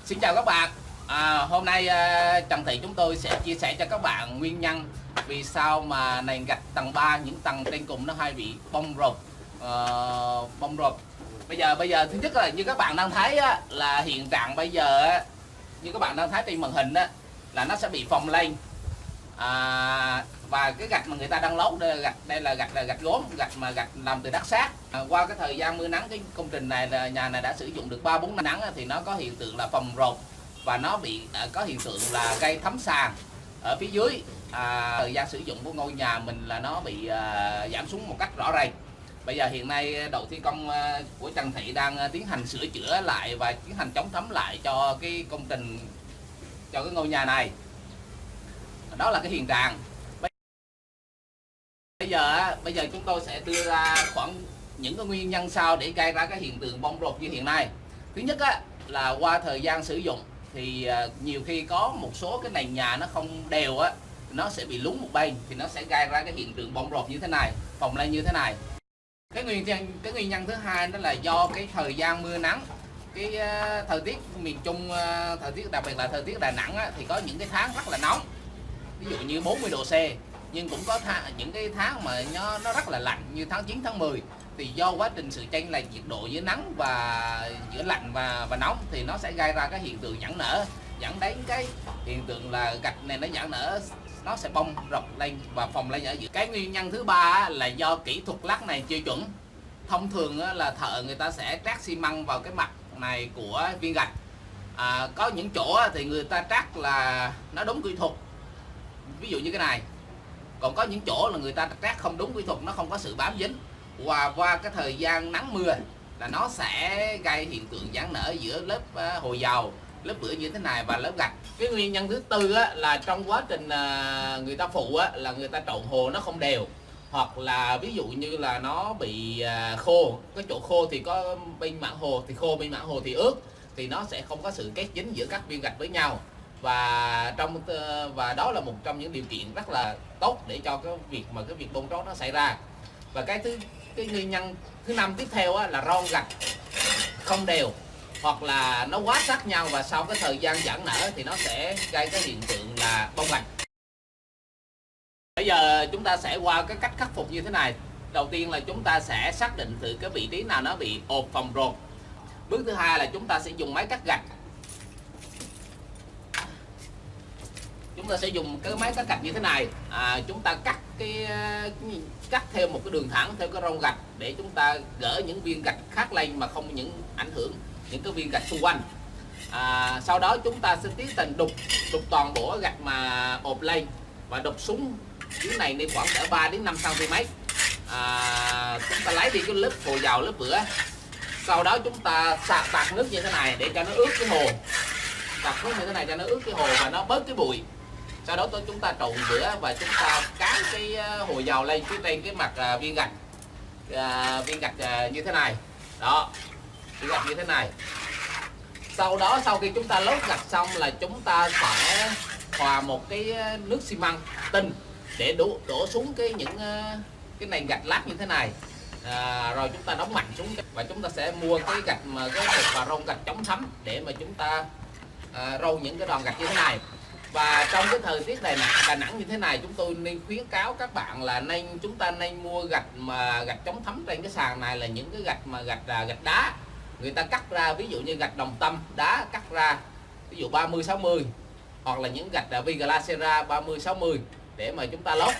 Xin chào các bạn. Hôm nay Trần Thị chúng tôi sẽ chia sẻ cho các bạn nguyên nhân vì sao mà nền gạch tầng 3 những tầng trên cùng nó hay bị bong rột. Bong rột. Bây giờ thứ nhất là như các bạn đang thấy á, là hiện trạng bây giờ á, như các bạn đang thấy trên màn hình á, là nó sẽ bị phồng lên. Và cái gạch mà người ta đang lấu đây là gạch gốm, gạch làm từ đất sét. Qua cái thời gian mưa nắng, cái công trình này là nhà này đã sử dụng được 3-4 năm nắng thì nó có hiện tượng là phồng rột và nó bị có hiện tượng là gây thấm sàn ở phía dưới. Thời gian sử dụng của ngôi nhà mình là nó bị giảm xuống một cách rõ rệt. Bây giờ hiện nay đội thi công của Trần Thị đang tiến hành sửa chữa lại và tiến hành chống thấm lại cho cái công trình, cho cái ngôi nhà này. Đó là cái hiện trạng. Bây giờ chúng tôi sẽ đưa ra khoảng những cái nguyên nhân sau để gây ra cái hiện tượng bong rột như hiện nay. Thứ nhất á, là qua thời gian sử dụng thì nhiều khi có một số cái nền nhà nó không đều á, nó sẽ bị lún một bên thì nó sẽ gây ra cái hiện tượng bong rột như thế này, phồng lên như thế này. Cái nguyên nhân thứ hai đó là do cái thời gian mưa nắng, cái thời tiết miền Trung, thời tiết đặc biệt là thời tiết Đà Nẵng á, thì có những cái tháng rất là nóng, ví dụ như 40 độ C, nhưng cũng có những cái tháng mà nó rất là lạnh như tháng 9, tháng 10. Thì do quá trình sự chênh lệch nhiệt độ giữa nắng và giữa lạnh và nóng thì nó sẽ gây ra cái hiện tượng giãn nở, dẫn đến cái hiện tượng là gạch này nó giãn nở, nó sẽ bong rột lên và phồng lên ở giữa. Cái nguyên nhân thứ ba là do kỹ thuật lát này chưa chuẩn. Thông thường là thợ người ta sẽ trát xi măng vào cái mặt này của viên gạch. Có những chỗ thì người ta trát là nó đúng kỹ thuật, ví dụ như cái này. Còn có những chỗ là người ta trát không đúng kỹ thuật, nó không có sự bám dính, và qua cái thời gian nắng mưa là nó sẽ gây hiện tượng giãn nở giữa lớp hồi dầu, lớp bữa như thế này và lớp gạch. Cái nguyên nhân thứ tư là trong quá trình người ta phụ là người ta trộn hồ nó không đều, hoặc là ví dụ như là nó bị khô, cái chỗ khô thì có bên mảng hồ thì khô, bên mảng hồ thì ướt, thì nó sẽ không có sự kết dính giữa các viên gạch với nhau. Và đó là một trong những điều kiện rất là tốt để cho cái việc bong tróc nó xảy ra. Và cái nguyên nhân thứ năm tiếp theo là ron gạch không đều, hoặc là nó quá sát nhau và sau cái thời gian giãn nở thì nó sẽ gây cái hiện tượng là bong gạch. Bây giờ chúng ta sẽ qua cái cách khắc phục như thế này. Đầu tiên là chúng ta sẽ xác định từ cái vị trí nào nó bị ột phồng rột. Bước thứ hai là chúng ta sẽ dùng máy cắt gạch. Chúng ta sẽ dùng cái máy cắt gạch như thế này. Chúng ta cắt theo một cái đường thẳng theo cái rong gạch để chúng ta gỡ những viên gạch khác lên mà không những ảnh hưởng những cái viên gạch xung quanh. Sau đó chúng ta sẽ tiến hành đục toàn bộ gạch mà ộp lên và đục xuống dưới này đi khoảng cỡ 3 đến 5 cm. Chúng ta lấy đi cái lớp hồ dầu, lớp bữa. Sau đó chúng ta tạt nước như thế này để cho nó ướt cái hồ. Tạt nước như thế này cho nó ướt cái hồ và nó bớt cái bụi. Sau đó chúng ta trộn bữa và chúng ta cán cái hồ dầu lên phía trên cái mặt viên gạch, như thế này. Đó, viên gạch như thế này. Sau đó sau khi chúng ta lót gạch xong là chúng ta sẽ hòa một cái nước xi măng tinh để đổ xuống những cái nền gạch lát như thế này. Rồi chúng ta đóng mạnh xuống và chúng ta sẽ mua cái gạch mà cái gạch và rong gạch chống thấm để mà chúng ta râu những cái đòn gạch như thế này. Và trong cái thời tiết này Đà Nẵng như thế này, chúng tôi nên khuyến cáo các bạn là chúng ta nên mua gạch chống thấm trên cái sàn này là những cái gạch đá người ta cắt ra, ví dụ như gạch Đồng Tâm đá cắt ra ví dụ 30-60, hoặc là những gạch Vigalacera 30-60 để mà chúng ta lót.